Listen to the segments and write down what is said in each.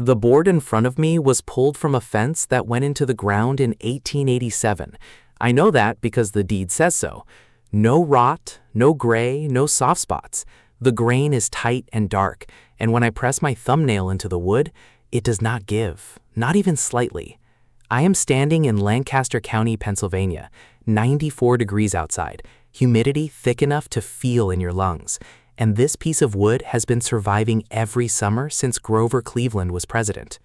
The board in front of me was pulled from a fence that went into the ground in 1887. I know that because the deed says so. No rot, no gray, no soft spots. The grain is tight and dark, and when I press my thumbnail into the wood, it does not give, not even slightly. I am standing in Lancaster County, Pennsylvania, 94 degrees outside, humidity thick enough to feel in your lungs, and this piece of wood has been surviving every summer since Grover Cleveland was president.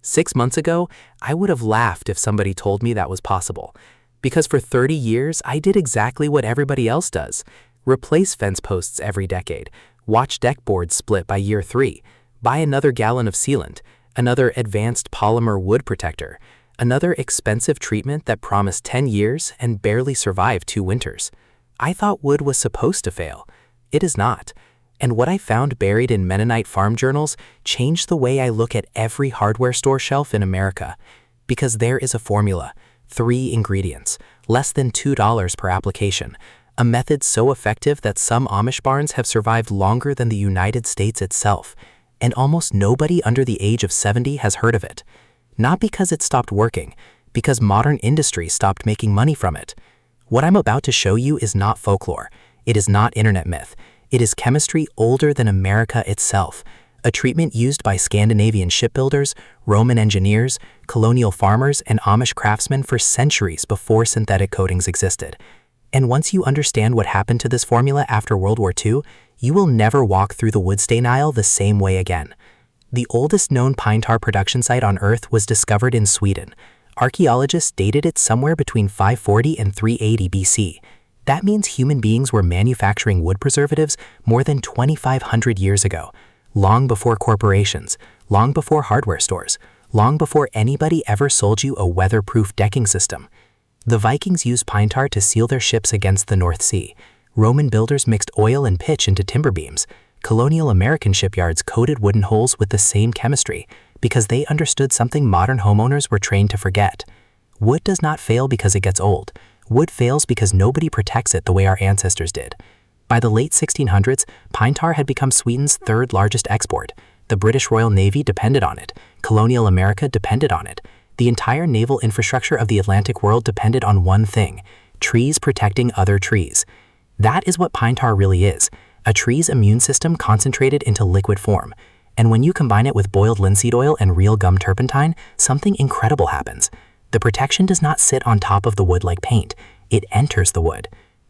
6 months ago, I would have laughed if somebody told me that was possible, because for 30 years, I did exactly what everybody else does. Replace fence posts every decade, watch deck boards split by year 3, buy another gallon of sealant, another advanced polymer wood protector, another expensive treatment that promised 10 years and barely survived 2 winters. I thought wood was supposed to fail. It is not. And what I found buried in Mennonite farm journals changed the way I look at every hardware store shelf in America. Because there is a formula, 3 ingredients, less than $2 per application, a method so effective that some Amish barns have survived longer than the United States itself, and almost nobody under the age of 70 has heard of it. Not because it stopped working, because modern industry stopped making money from it. What I'm about to show you is not folklore. It is not internet myth. It is chemistry older than America itself, a treatment used by Scandinavian shipbuilders, Roman engineers, colonial farmers, and Amish craftsmen for centuries before synthetic coatings existed. And once you understand what happened to this formula after World War II, you will never walk through the wood stain aisle the same way again. The oldest known pine tar production site on Earth was discovered in Sweden. Archaeologists dated it somewhere between 540 and 380 BC. That means human beings were manufacturing wood preservatives more than 2,500 years ago, long before corporations, long before hardware stores, long before anybody ever sold you a weatherproof decking system. The Vikings used pine tar to seal their ships against the North Sea. Roman builders mixed oil and pitch into timber beams. Colonial American shipyards coated wooden hulls with the same chemistry because they understood something modern homeowners were trained to forget. Wood does not fail because it gets old. Wood fails because nobody protects it the way our ancestors did. By the late 1600s, pine tar had become Sweden's 3rd largest export. The British Royal Navy depended on it. Colonial America depended on it. The entire naval infrastructure of the Atlantic world depended on one thing: trees protecting other trees. That is what pine tar really is, a tree's immune system concentrated into liquid form. And when you combine it with boiled linseed oil and real gum turpentine, something incredible happens. The protection does not sit on top of the wood like paint. It enters the wood.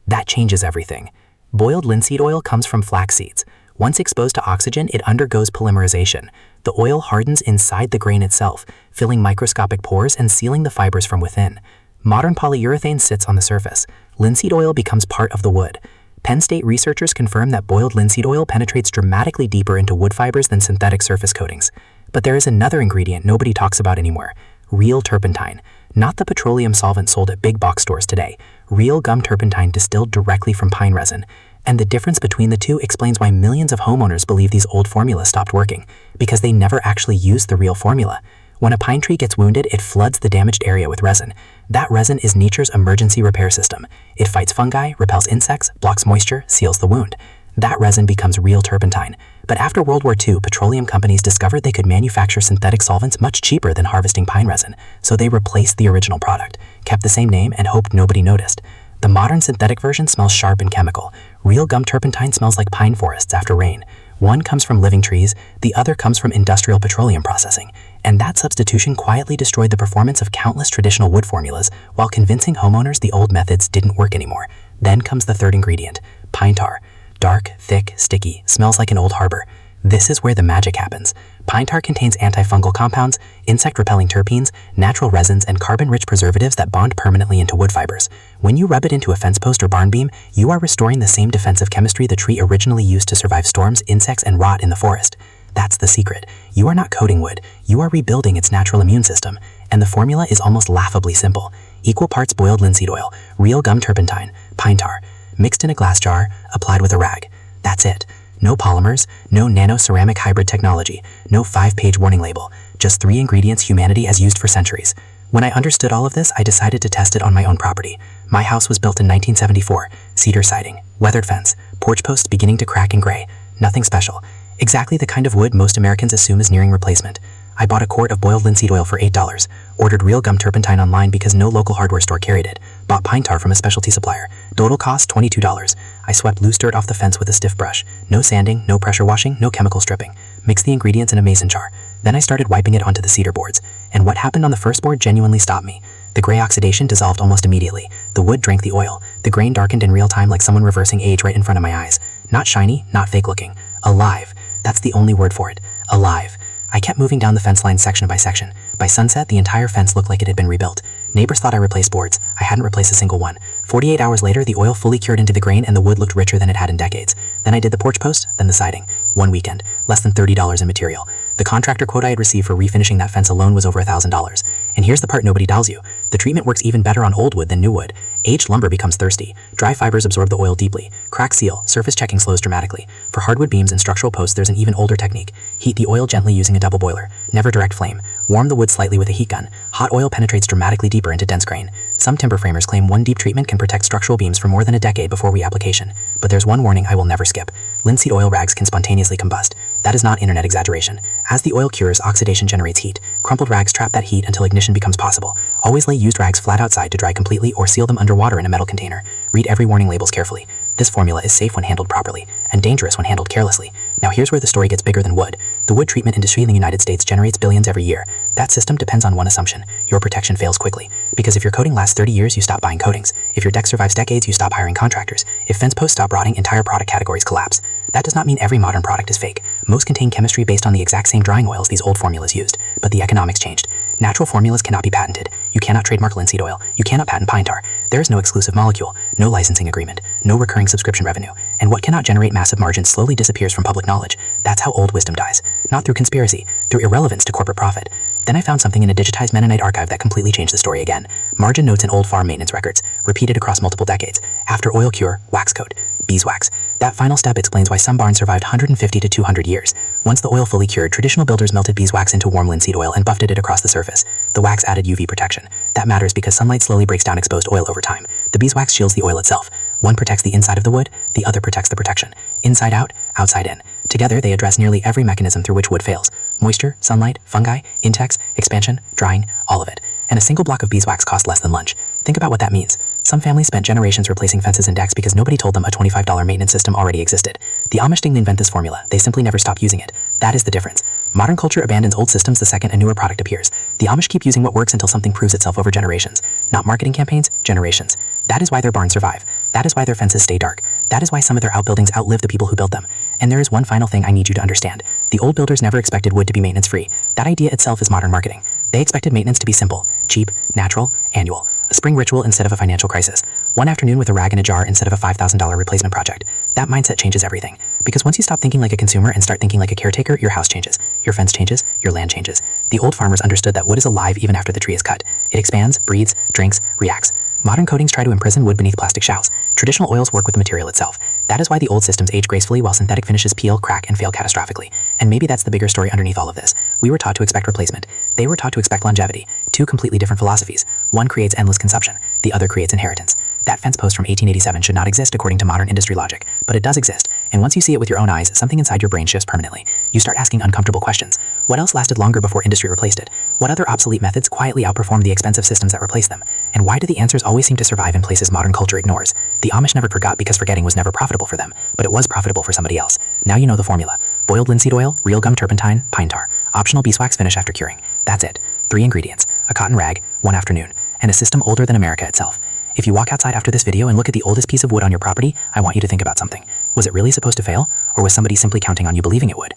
That changes everything. Boiled linseed oil comes from flax seeds. Once exposed to oxygen, it undergoes polymerization. The oil hardens inside the grain itself, filling microscopic pores and sealing the fibers from within. Modern polyurethane sits on the surface. Linseed oil becomes part of the wood. Penn State researchers confirm that boiled linseed oil penetrates dramatically deeper into wood fibers than synthetic surface coatings. But there is another ingredient nobody talks about anymore: real turpentine. Not the petroleum solvent sold at big box stores today. Real gum turpentine distilled directly from pine resin. And the difference between the two explains why millions of homeowners believe these old formulas stopped working, because they never actually used the real formula. When a pine tree gets wounded, it floods the damaged area with resin. That resin is nature's emergency repair system. It fights fungi, repels insects, blocks moisture, seals the wound. That resin becomes real turpentine. But after World War II, petroleum companies discovered they could manufacture synthetic solvents much cheaper than harvesting pine resin, so they replaced the original product, kept the same name, and hoped nobody noticed. The modern synthetic version smells sharp and chemical. Real gum turpentine smells like pine forests after rain. One comes from living trees, the other comes from industrial petroleum processing. And that substitution quietly destroyed the performance of countless traditional wood formulas while convincing homeowners the old methods didn't work anymore. Then comes the 3rd ingredient, pine tar. Dark, thick, sticky, smells like an old harbor. This is where the magic happens. Pine tar contains antifungal compounds, insect-repelling terpenes, natural resins, and carbon-rich preservatives that bond permanently into wood fibers. When you rub it into a fence post or barn beam, you are restoring the same defensive chemistry the tree originally used to survive storms, insects, and rot in the forest. That's the secret. You are not coating wood. You are rebuilding its natural immune system. And the formula is almost laughably simple. Equal parts boiled linseed oil, real gum turpentine, pine tar, mixed in a glass jar, applied with a rag. That's it. No polymers, no nano-ceramic hybrid technology, no 5-page warning label, just 3 ingredients humanity has used for centuries. When I understood all of this, I decided to test it on my own property. My house was built in 1974, cedar siding, weathered fence, porch posts beginning to crack and gray, nothing special. Exactly the kind of wood most Americans assume is nearing replacement. I bought a quart of boiled linseed oil for $8. Ordered real gum turpentine online because no local hardware store carried it. Bought pine tar from a specialty supplier. Total cost $22. I swept loose dirt off the fence with a stiff brush. No sanding, no pressure washing, no chemical stripping. Mixed the ingredients in a mason jar. Then I started wiping it onto the cedar boards. And what happened on the first board genuinely stopped me. The gray oxidation dissolved almost immediately. The wood drank the oil. The grain darkened in real time like someone reversing age right in front of my eyes. Not shiny, not fake looking. Alive. That's the only word for it. Alive. I kept moving down the fence line section by section. By sunset, the entire fence looked like it had been rebuilt. Neighbors thought I replaced boards. I hadn't replaced a single one. 48 hours later, the oil fully cured into the grain and the wood looked richer than it had in decades. Then I did the porch post, then the siding. One weekend. Less than $30 in material. The contractor quote I had received for refinishing that fence alone was over $1,000. And here's the part nobody tells you. The treatment works even better on old wood than new wood. Aged lumber becomes thirsty. Dry fibers absorb the oil deeply. Crack seal, surface checking slows dramatically. For hardwood beams and structural posts, there's an even older technique. Heat the oil gently using a double boiler. Never direct flame. Warm the wood slightly with a heat gun. Hot oil penetrates dramatically deeper into dense grain. Some timber framers claim one deep treatment can protect structural beams for more than a decade before reapplication. But there's one warning I will never skip. Linseed oil rags can spontaneously combust. That is not internet exaggeration. As the oil cures, oxidation generates heat. Crumpled rags trap that heat until ignition becomes possible. Always lay used rags flat outside to dry completely or seal them underwater in a metal container. Read every warning labels carefully. This formula is safe when handled properly, and dangerous when handled carelessly. Now here's where the story gets bigger than wood. The wood treatment industry in the United States generates billions every year. That system depends on one assumption: your protection fails quickly. Because if your coating lasts 30 years, you stop buying coatings. If your deck survives decades, you stop hiring contractors. If fence posts stop rotting, entire product categories collapse. That does not mean every modern product is fake. Most contain chemistry based on the exact same drying oils these old formulas used, but the economics changed. Natural formulas cannot be patented. You cannot trademark linseed oil. You cannot patent pine tar. There is no exclusive molecule, no licensing agreement, no recurring subscription revenue, and what cannot generate massive margins slowly disappears from public knowledge. That's how old wisdom dies. Not through conspiracy, through irrelevance to corporate profit. Then I found something in a digitized Mennonite archive that completely changed the story again. Margin notes in old farm maintenance records, repeated across multiple decades. After oil cure, wax coat. Beeswax. That final step explains why some barns survived 150 to 200 years. Once the oil fully cured, traditional builders melted beeswax into warm linseed oil and buffeted it across the surface. The wax added UV protection. That matters because sunlight slowly breaks down exposed oil over time. The beeswax shields the oil itself. One protects the inside of the wood, the other protects the protection. Inside out, outside in. Together, they address nearly every mechanism through which wood fails. Moisture, sunlight, fungi, insects, expansion, drying, all of it. And a single block of beeswax cost less than lunch. Think about what that means. Some families spent generations replacing fences and decks because nobody told them a $25 maintenance system already existed. The Amish didn't invent this formula, they simply never stopped using it. That is the difference. Modern culture abandons old systems the second a newer product appears. The Amish keep using what works until something proves itself over generations. Not marketing campaigns, generations. That is why their barns survive. That is why their fences stay dark. That is why some of their outbuildings outlive the people who built them. And there is one final thing I need you to understand. The old builders never expected wood to be maintenance-free. That idea itself is modern marketing. They expected maintenance to be simple, cheap, natural, annual. A spring ritual instead of a financial crisis. One afternoon with a rag in a jar instead of a $5,000 replacement project. That mindset changes everything. Because once you stop thinking like a consumer and start thinking like a caretaker, your house changes. Your fence changes, your land changes. The old farmers understood that wood is alive even after the tree is cut. It expands, breathes, drinks, reacts. Modern coatings try to imprison wood beneath plastic shells. Traditional oils work with the material itself. That is why the old systems age gracefully while synthetic finishes peel, crack, and fail catastrophically. And maybe that's the bigger story underneath all of this. We were taught to expect replacement. They were taught to expect longevity. Two completely different philosophies. One creates endless consumption. The other creates inheritance. That fence post from 1887 should not exist according to modern industry logic, but it does exist. And once you see it with your own eyes, something inside your brain shifts permanently. You start asking uncomfortable questions. What else lasted longer before industry replaced it? What other obsolete methods quietly outperformed the expensive systems that replaced them? And why do the answers always seem to survive in places modern culture ignores? The Amish never forgot because forgetting was never profitable for them, but it was profitable for somebody else. Now you know the formula. Boiled linseed oil, real gum turpentine, pine tar. Optional beeswax finish after curing. That's it. 3 ingredients. A cotton rag, one afternoon, and a system older than America itself. If you walk outside after this video and look at the oldest piece of wood on your property, I want you to think about something. Was it really supposed to fail? Or was somebody simply counting on you believing it would?